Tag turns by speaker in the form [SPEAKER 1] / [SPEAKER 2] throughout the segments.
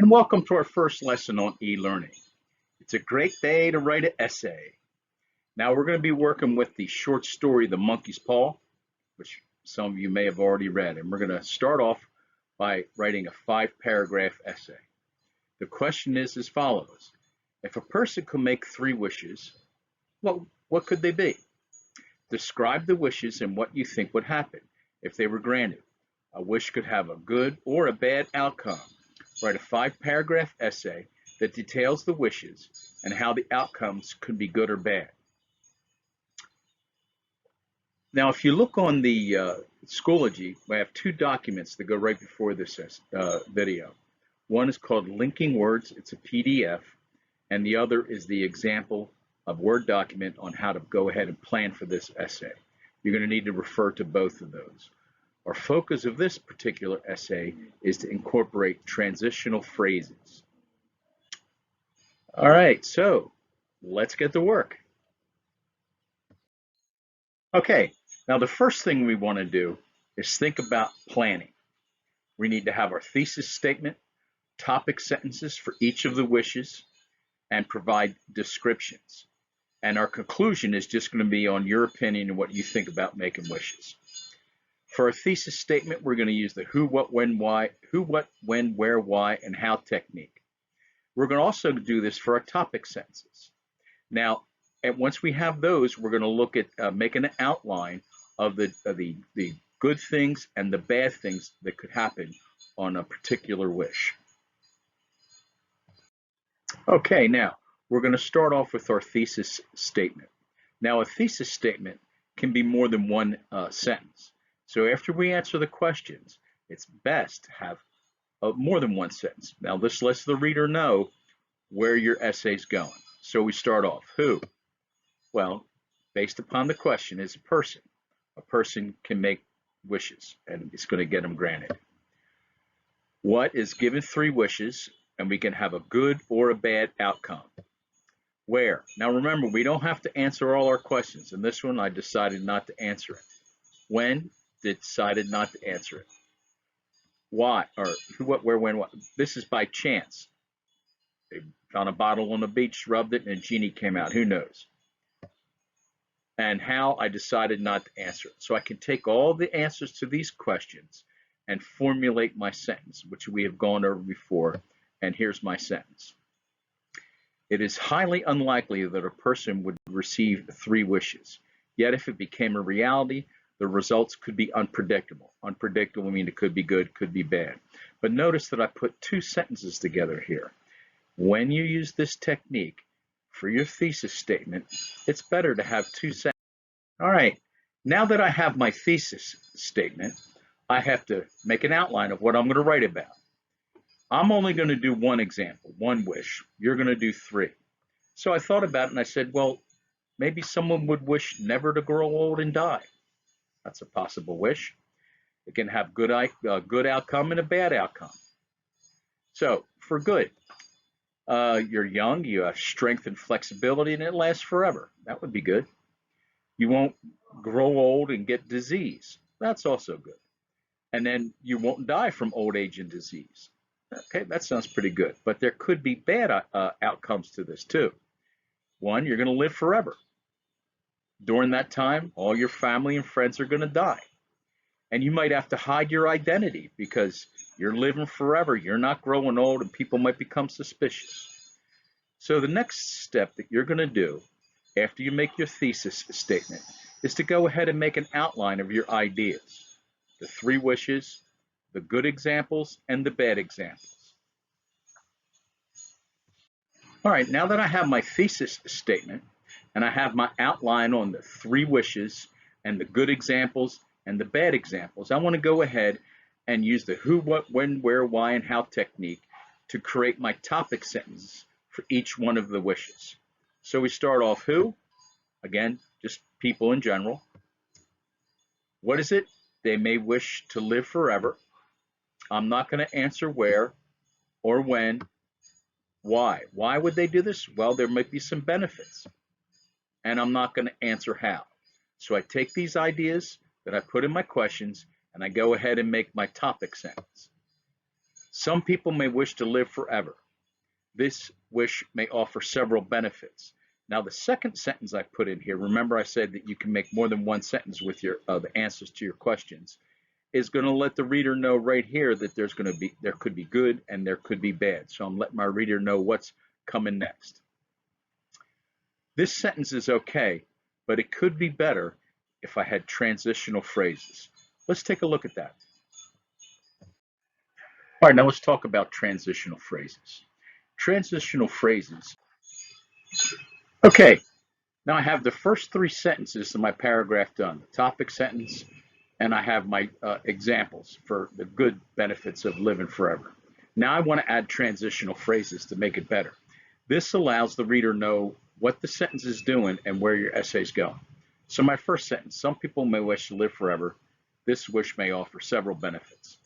[SPEAKER 1] And welcome to our first lesson on e-learning. It's a great day to write an essay. Now we're going to be working with the short story, The Monkey's Paw, which some of you may have already read. And we're going to start off by writing a 5-paragraph essay. The question is as follows. If a person could make 3 wishes, well, what could they be? Describe the wishes and what you think would happen if they were granted. A wish could have a good or a bad outcome. Write a 5-paragraph essay that details the wishes and how the outcomes could be good or bad. Now, if you look on the Schoology, we have 2 documents that go right before this video. One is called Linking Words. It's a PDF, and the other is the example of Word document on how to go ahead and plan for this essay. You're going to need to refer to both of those. Our focus of this particular essay is to incorporate transitional phrases. All right, so let's get to work. Okay, now the first thing we want to do is think about planning. We need to have our thesis statement, topic sentences for each of the wishes, and provide descriptions. And our conclusion is just going to be on your opinion and what you think about making wishes. For our thesis statement, we're going to use the who, what, when, why, who, what, when, where, why, and how technique. We're going to also do this for our topic sentences. Now, once we have those, we're going to look at making an outline of the good things and the bad things that could happen on a particular wish. Okay, now we're going to start off with our thesis statement. Now, a thesis statement can be more than one sentence. So after we answer the questions, it's best to have more than one sentence. Now this lets the reader know where your essay's going. So we start off, who? Well, based upon the question, is a person. A person can make wishes and it's going to get them granted. What is given 3 wishes and we can have a good or a bad outcome. Where? Now remember, we don't have to answer all our questions. In this one, I decided not to answer it. When? Decided not to answer it. Why? Or who, what, where, when, what? This is by chance. They found a bottle on the beach, rubbed it, and a genie came out. Who knows? And how? I decided not to answer it. So I can take all the answers to these questions and formulate my sentence, which we have gone over before. And here's my sentence. It is highly unlikely that a person would receive 3 wishes. Yet if it became a reality, the results could be unpredictable. Unpredictable means it could be good, could be bad. But notice that I put 2 sentences together here. When you use this technique for your thesis statement, it's better to have 2 sentences. All right, now that I have my thesis statement, I have to make an outline of what I'm going to write about. I'm only going to do one example, one wish. You're going to do 3. So I thought about it and I said, well, maybe someone would wish never to grow old and die. That's a possible wish. It can have a good outcome and a bad outcome. So for good, you're young, you have strength and flexibility, and it lasts forever. That would be good. You won't grow old and get disease. That's also good. And then you won't die from old age and disease. Okay, that sounds pretty good. But there could be bad outcomes to this too. One, you're going to live forever. During that time, all your family and friends are going to die. And you might have to hide your identity because you're living forever. You're not growing old and people might become suspicious. So the next step that you're going to do after you make your thesis statement is to go ahead and make an outline of your ideas. The 3 wishes, the good examples, and the bad examples. All right, now that I have my thesis statement, and I have my outline on the 3 wishes and the good examples and the bad examples, I want to go ahead and use the who, what, when, where, why, and how technique to create my topic sentence for each one of the wishes. So we start off who, again, just people in general. What is it? They may wish to live forever. I'm not going to answer where or when. Why? Why would they do this? Well, there might be some benefits. And I'm not going to answer how. So I take these ideas that I put in my questions and I go ahead and make my topic sentence. Some people may wish to live forever. This wish may offer several benefits. Now, the second sentence I put in here, remember I said that you can make more than one sentence with your the answers to your questions, is going to let the reader know right here that there could be good and there could be bad. So I'm letting my reader know what's coming next. This sentence is okay, but it could be better if I had transitional phrases. Let's take a look at that. All right, now let's talk about transitional phrases. Transitional phrases. Okay, now I have the first three sentences of my paragraph done, the topic sentence, and I have my examples for the good benefits of living forever. Now I want to add transitional phrases to make it better. This allows the reader to know what the sentence is doing and where your essay is going. So my first sentence, some people may wish to live forever. This wish may offer several benefits.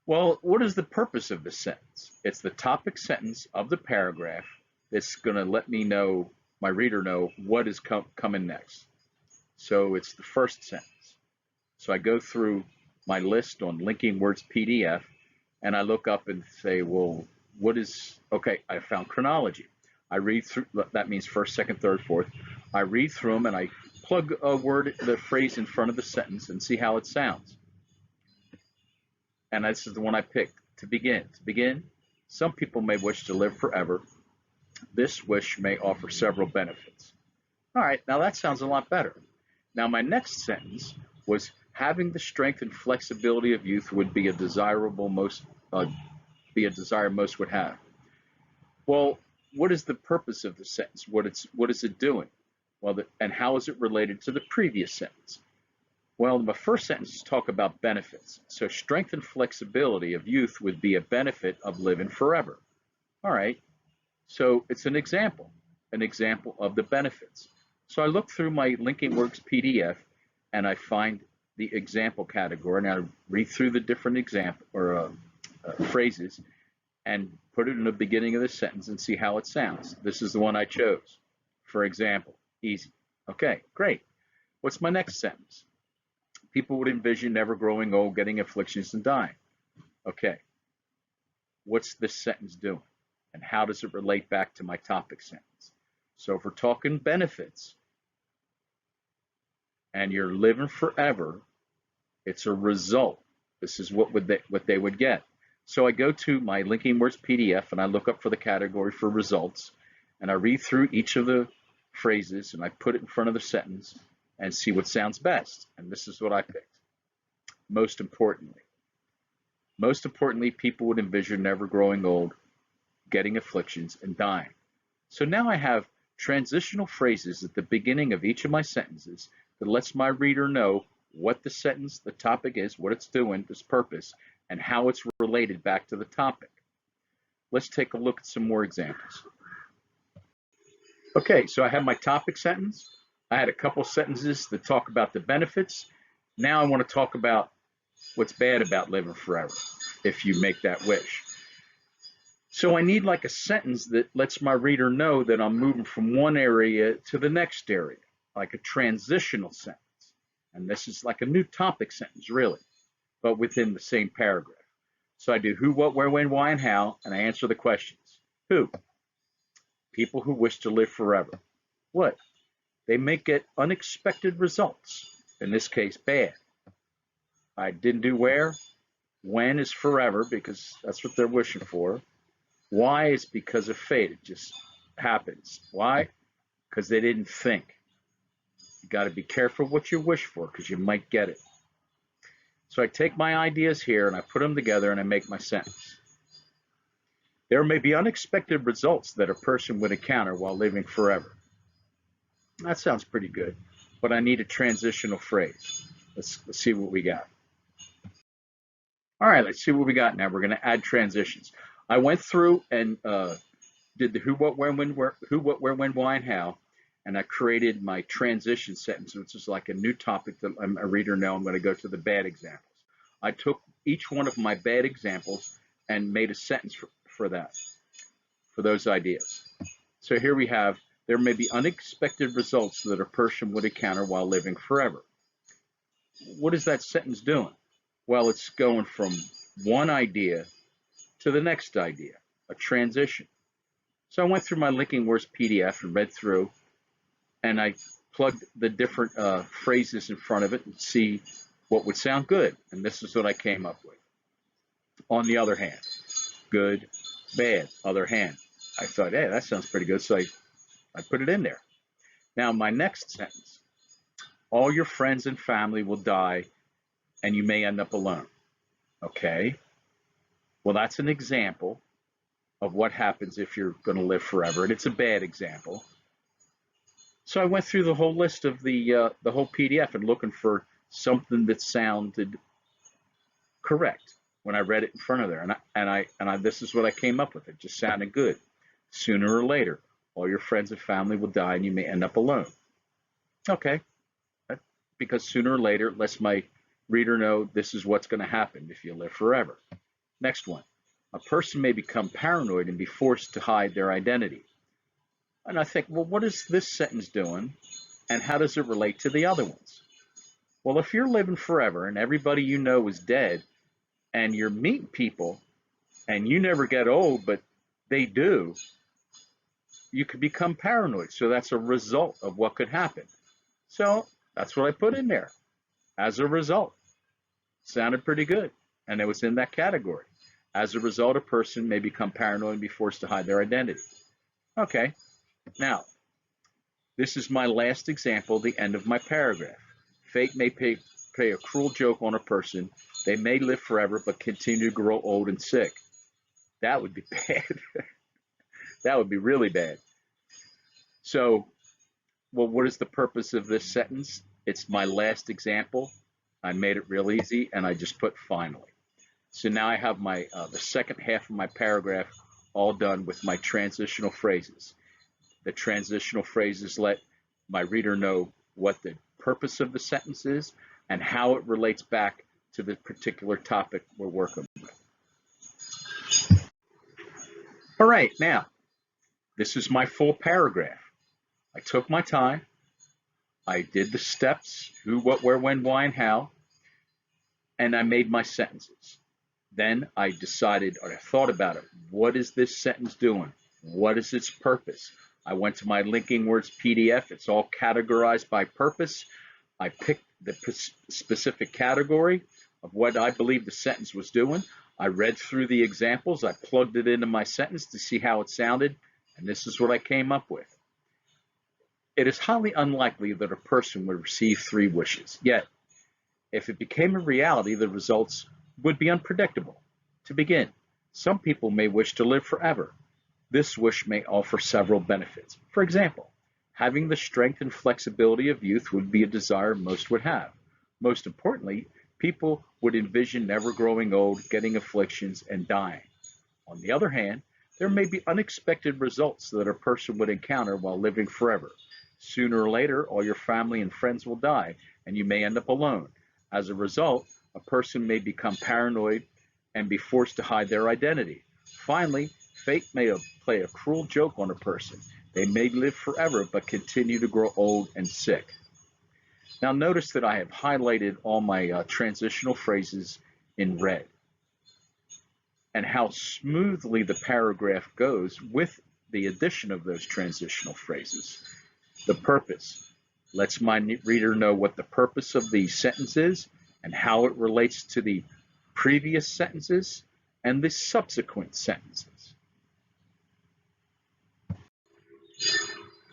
[SPEAKER 1] Well, what is the purpose of this sentence? It's the topic sentence of the paragraph that's going to let me know, my reader know, what is coming next. So it's the first sentence. So I go through my list on Linking Words PDF, and I look up and say, well, okay, I found chronology. I read through, that means first, second, third, fourth. I read through them, and I plug the phrase in front of the sentence and see how it sounds. And this is the one I picked. To begin, some people may wish to live forever. This wish may offer several benefits. All right, now that sounds a lot better. Now my next sentence was having the strength and flexibility of youth would be a desire most would have. Well, what is the purpose of the sentence? What is it doing? Well, and how is it related to the previous sentence? Well, the first sentence talk about benefits. So strength and flexibility of youth would be a benefit of living forever. All right, so it's an example of the benefits. So I look through my Linking Works PDF and I find the example category, and I read through the different phrases and put it in the beginning of the sentence and see how it sounds. This is the one I chose. For example, easy. Okay, great. What's my next sentence? People would envision never growing old, getting afflictions, and dying. Okay, what's this sentence doing? And how does it relate back to my topic sentence? So if we're talking benefits and you're living forever, it's a result. This is what they would get. So I go to my Linking Words PDF and I look up for the category for results, and I read through each of the phrases and I put it in front of the sentence and see what sounds best. And this is what I picked. Most importantly, people would envision never growing old, getting afflictions, and dying. So now I have transitional phrases at the beginning of each of my sentences that lets my reader know what the sentence, the topic is, what it's doing, this purpose, and how it's related back to the topic. Let's take a look at some more examples. Okay, so I have my topic sentence. I had a couple sentences that talk about the benefits. Now I want to talk about what's bad about living forever, if you make that wish. So I need like a sentence that lets my reader know that I'm moving from one area to the next area, like a transitional sentence. And this is like a new topic sentence, really, but within the same paragraph. So I do who, what, where, when, why, and how, and I answer the questions. Who? People who wish to live forever. What? They may get unexpected results, in this case, bad. I didn't do where. When is forever, because that's what they're wishing for. Why is because of fate. It just happens. Why? Because they didn't think. You got to be careful what you wish for, because you might get it. So I take my ideas here and I put them together and I make my sentence. There may be unexpected results that a person would encounter while living forever. That sounds pretty good, but I need a transitional phrase. Let's see what we got. All right, let's see what we got now. We're going to add transitions. I went through and did the who, what, where, when, why, and how, and I created my transition sentence, which is like a new topic that a reader know I'm going to go to the bad examples. I took each one of my bad examples and made a sentence for those ideas. So here we have, there may be unexpected results that a person would encounter while living forever. What is that sentence doing? Well, it's going from one idea to the next idea, a transition. So I went through my Linking Words PDF and read through, and I plugged the different phrases in front of it and see what would sound good. And this is what I came up with. On the other hand, good, bad, other hand. I thought, hey, that sounds pretty good. So I put it in there. Now, my next sentence, all your friends and family will die and you may end up alone. Okay. Well, that's an example of what happens if you're going to live forever. And it's a bad example. So I went through the whole list of the whole PDF and looking for something that sounded correct when I read it in front of there. And this is what I came up with. It just sounded good. Sooner or later, all your friends and family will die and you may end up alone. Okay. Because sooner or later, it lets my reader know this is what's going to happen if you live forever. Next one. A person may become paranoid and be forced to hide their identity. And I think, well, what is this sentence doing? And how does it relate to the other ones? Well, if you're living forever and everybody you know is dead and you're meeting people and you never get old, but they do, you could become paranoid. So that's a result of what could happen. So that's what I put in there. As a result, sounded pretty good. And it was in that category. As a result, a person may become paranoid and be forced to hide their identity. Okay. Now, this is my last example, the end of my paragraph. Fate may play a cruel joke on a person. They may live forever, but continue to grow old and sick. That would be bad. That would be really bad. So, well, what is the purpose of this sentence? It's my last example. I made it real easy, and I just put finally. So now I have my the second half of my paragraph all done with my transitional phrases. The transitional phrases let my reader know what the purpose of the sentence is and how it relates back to the particular topic we're working with. All right, now, this is my full paragraph. I took my time. I did the steps, who, what, where, when, why, and how, and I made my sentences. Then I decided, or I thought about it. What is this sentence doing? What is its purpose? I went to my Linking Words PDF. It's all categorized by purpose. I picked the specific category of what I believe the sentence was doing. I read through the examples. I plugged it into my sentence to see how it sounded, and this is what I came up with. It is highly unlikely that a person would receive 3 wishes. Yet, if it became a reality, the results would be unpredictable. To begin, some people may wish to live forever. This wish may offer several benefits. For example, having the strength and flexibility of youth would be a desire most would have. Most importantly, people would envision never growing old, getting afflictions, and dying. On the other hand, there may be unexpected results that a person would encounter while living forever. Sooner or later, all your family and friends will die, and you may end up alone. As a result, a person may become paranoid and be forced to hide their identity. Finally, fate may play a cruel joke on a person. They may live forever, but continue to grow old and sick. Now notice that I have highlighted all my transitional phrases in red, and how smoothly the paragraph goes with the addition of those transitional phrases. The purpose lets my reader know what the purpose of the sentence is and how it relates to the previous sentences and the subsequent sentences.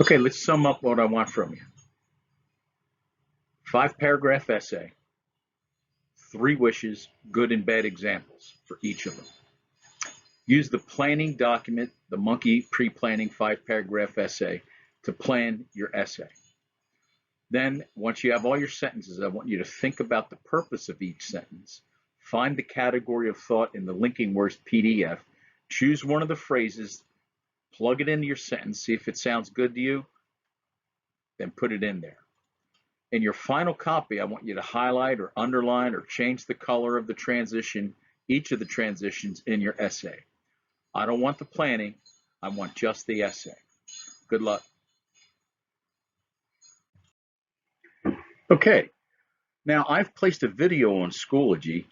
[SPEAKER 1] Okay, let's sum up what I want from you. 5-paragraph essay, 3 wishes, good and bad examples for each of them. Use the planning document, the Monkey pre-planning 5-paragraph essay, to plan your essay. Then, once you have all your sentences, I want you to think about the purpose of each sentence. Find the category of thought in the Linking Words PDF. Choose one of the phrases, plug it into your sentence, see if it sounds good to you, then put it in there. In your final copy, I want you to highlight or underline or change the color of the transition, each of the transitions in your essay. I don't want the planning, I want just the essay. Good luck. Okay, now I've placed a video on Schoology